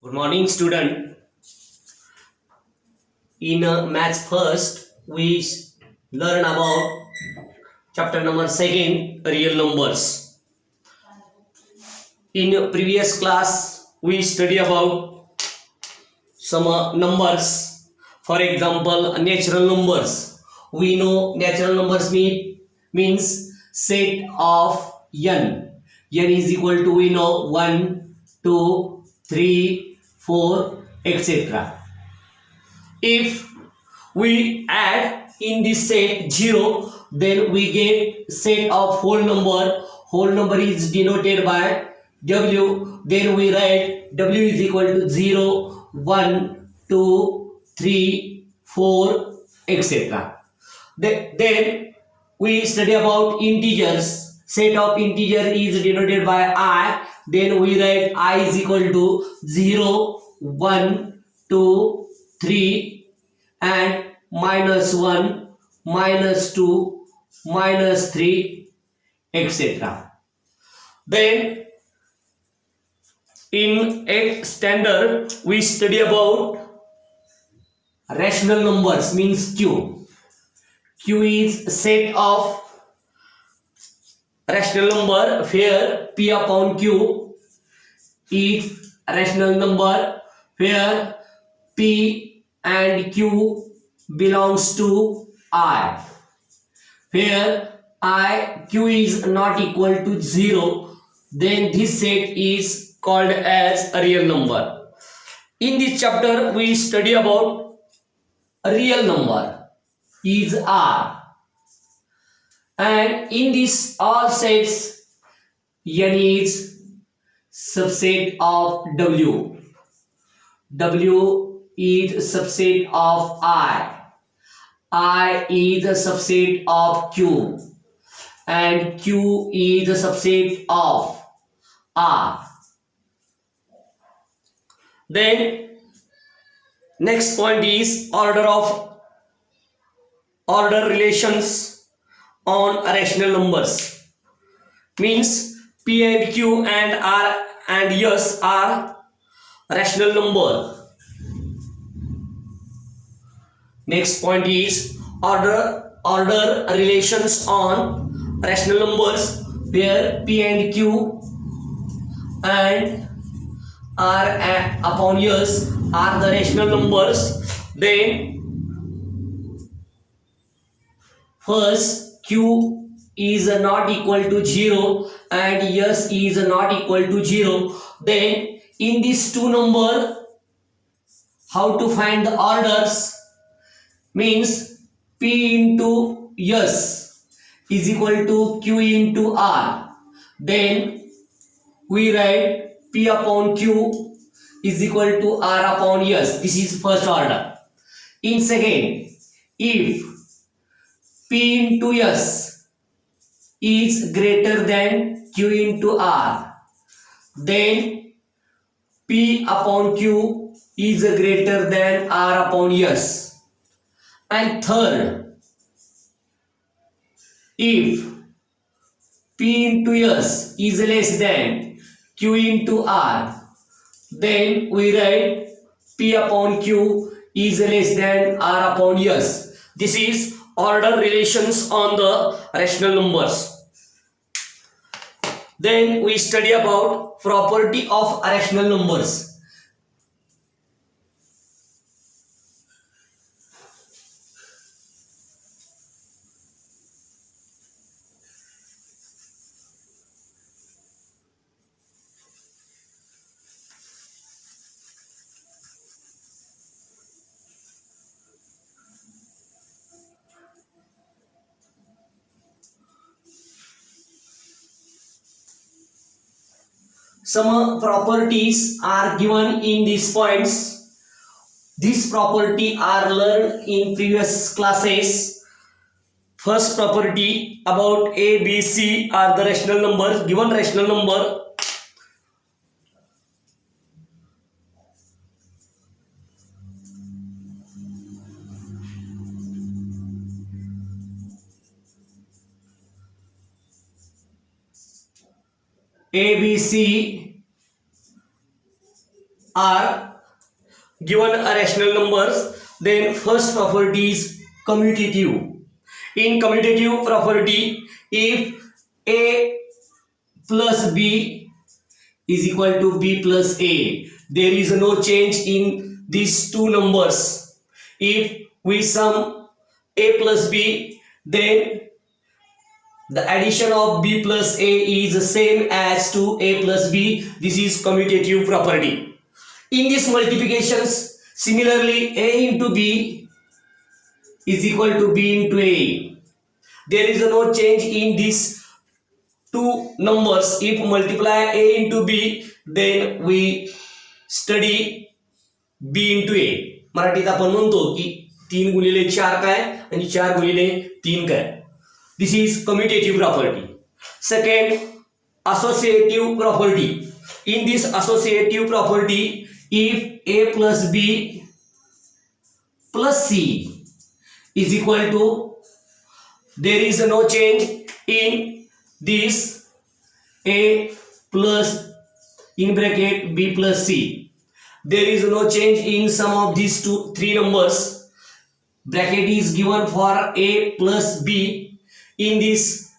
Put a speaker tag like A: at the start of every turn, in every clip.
A: Good morning, student. In maths first, we learn about chapter number second, real numbers. In previous class, we study about some numbers. For example, natural numbers. We know natural numbers means set of n. N is equal to, we know, 1, 2, 3, 4, etc. If we add in this set 0, then we get set of whole number. Whole number is denoted by W. Then we write W is equal to 0, 1, 2, 3, 4, etc. Then we study about integers. Set of integer is denoted by I. Then we write I is equal to 0, 1, 2, 3 and -1, -2, -3, etc. Then in 8th standard we study about rational numbers means Q. Q is set of rational number where P upon Q is rational number where P and Q belongs to I. Where Q is not equal to 0, then this set is called as a real number. In this chapter we study about a real number is R, and in this all sets n is subset of W. W is subset of I is a subset of Q, and Q is a subset of R. Then next point is order relations on rational numbers. Means P and Q and R and S are rational number. Next point is order relations on rational numbers where P and Q and R upon S are the rational numbers. Then first Q is not equal to 0 and S is not equal to 0. Then in these two number, how to find the orders? Means P into S is equal to Q into R. Then we write P upon Q is equal to R upon S. This is first order. In second, if P into S is greater than Q into R, then P upon Q is greater than R upon S. And third, if P into S is less than Q into R, then we write P upon Q is less than R upon S. This is order relations on the rational numbers. Then we study about property of rational numbers. Some properties are given in these points. These properties are learned in previous classes. First property about A, B, C are the rational numbers. Given rational number, A, B, C are given a rational numbers, then first property is commutative. In commutative property, if a plus b is equal to b plus a, there is no change in these two numbers. If we sum a plus b, then the addition of b plus a is the same as to a plus b. This is commutative property. In these multiplications, similarly a into b is equal to b into a. There is no change in these two numbers. If multiply a into b, then we study b into a. मराठीत आपण म्हणतो की 3 गुणिले 4 काय आणि 4 गुणिले 3 काय. This is commutative property. Second, associative property. In this associative property, if a plus b plus c is equal to, there is no change in this a plus in bracket b plus c. There is no change in sum of these three numbers. Bracket is given for a plus b. In this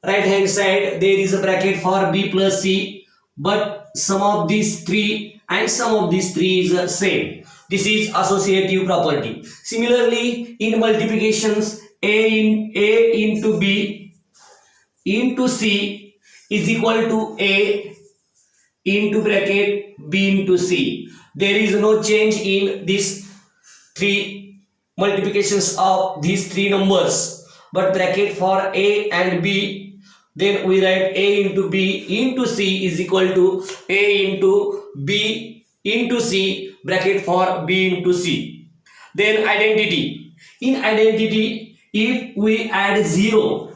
A: right hand side there is a bracket for b plus c, but sum of these three and sum of these three is the same. This is associative property. Similarly, in multiplications, a into b into c is equal to a into bracket b into c. There is no change in these three multiplications of these three numbers, but bracket for a and b, then we write a into b into c is equal to a into b into c, bracket for b into c. Then identity. In identity, if we add 0,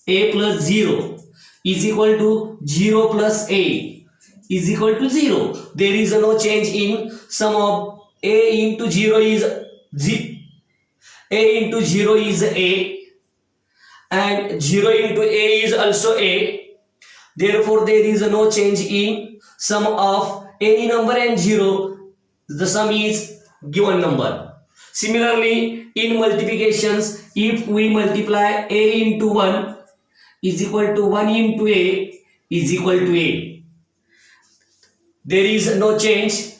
A: a plus 0 is equal to 0 plus a is equal to 0. There is no change in sum of a into 0 is a into 0 is a, and 0 into a is also a. Therefore, there is no change in sum of any number and 0. The sum is given number. Similarly, in multiplications, if we multiply a into 1 is equal to 1 into a is equal to a. There is no change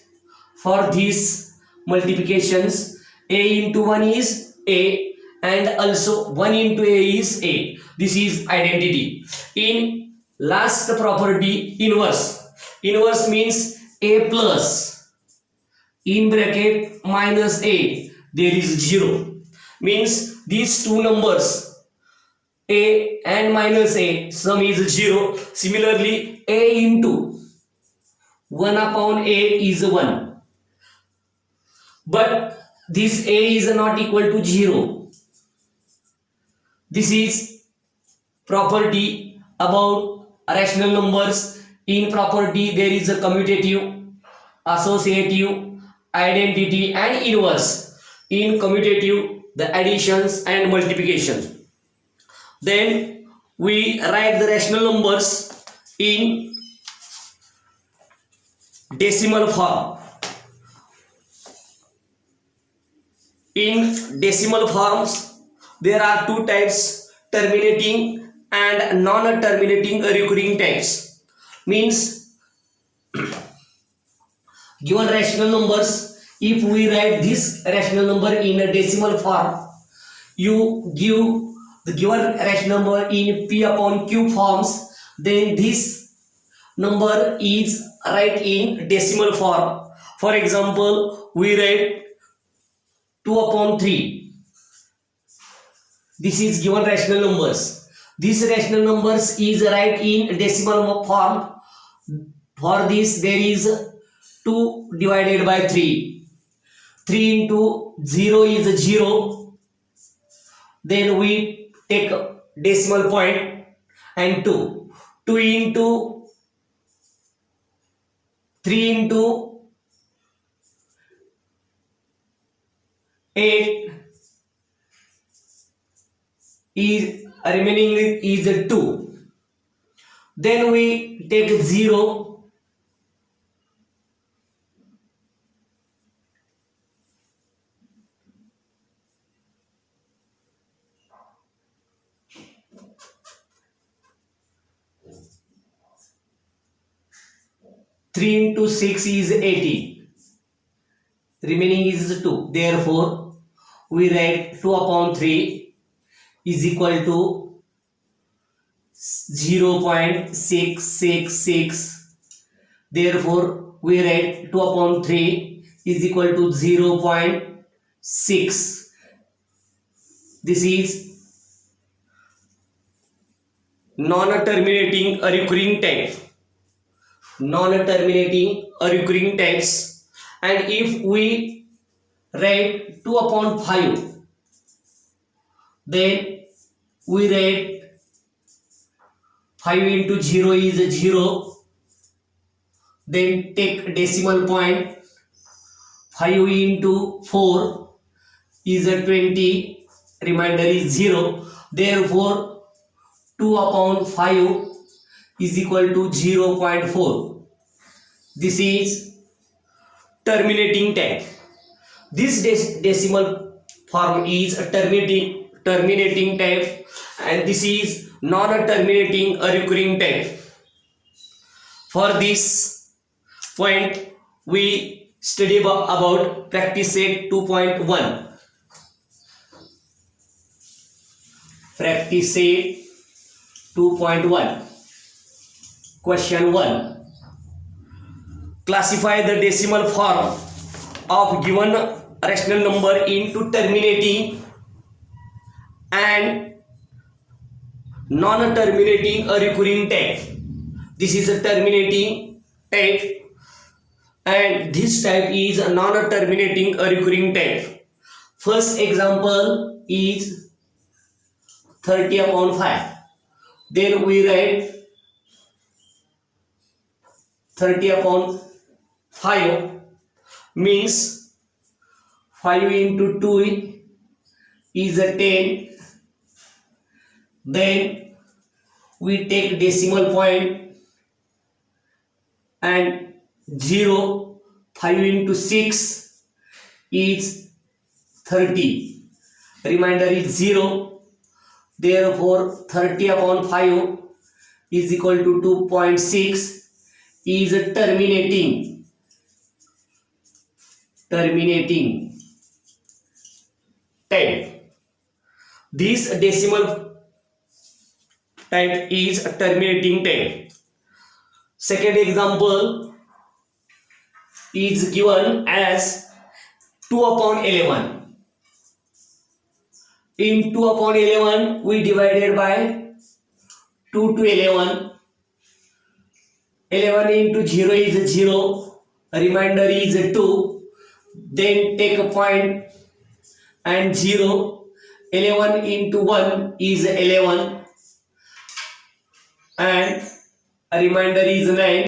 A: for these multiplications. A into 1 is a, and also 1 into a is a. This is identity. In last property, inverse. Inverse means a plus in bracket minus a, there is 0. Means these two numbers a and minus a, sum is 0. Similarly, a into 1 upon a is 1, but this a is not equal to 0. This is property about rational numbers. In property there is a commutative, associative, identity and inverse. In commutative, the additions and multiplications. Then we write the rational numbers in decimal form. In decimal forms, there are two types, terminating and non-terminating recurring types. Means given rational numbers, if we write this rational number in a decimal form, you give the given rational number in p upon q forms, then this number is write in decimal form. For example, we write 2 upon 3. This is given rational numbers. This rational numbers is write in decimal form. For this there is 2 divided by 3. 3 into 0 is 0. Then we take decimal point and 2. 2 into 3 into 8 is remaining is 2. Then we take 0 3 into 6 is 18. Remaining is 2. Therefore, we write 2 upon 3 is equal to 0.666. Therefore, we write 2 upon 3 is equal to 0.6. This is non-terminating recurring type. Non-terminating recurring types. And if we write 2 upon 5, then we write 5 into 0 is 0. Then take decimal point. 5 into 4 is 20. Remainder is 0. Therefore, 2 upon 5 is equal to 0.4. This is terminating type. This decimal form is a terminating type, and this is non-terminating recurring type. For this point, we study about practice set 2.1. Practice set 2.1. Question 1. Classify the decimal form of given rational number into terminating and non-terminating recurring type. This is a terminating type, and this type is a non-terminating recurring type. First example is 30 upon 5. Then we write 30 upon 5 means 5 into 2 is a 10. Then we take decimal point and 0. 5 into 6 is 30. Remainder is 0. Therefore, 30 upon 5 is equal to 2.6 is a terminating type. This decimal type is a terminating type. Second example is given as 2 upon 11. In 2 upon 11, we divided by 2 to 11. 11 into 0 is 0. Remainder is 2. Then take a point and 0. 11 into 1 is 11. And a remainder is 9.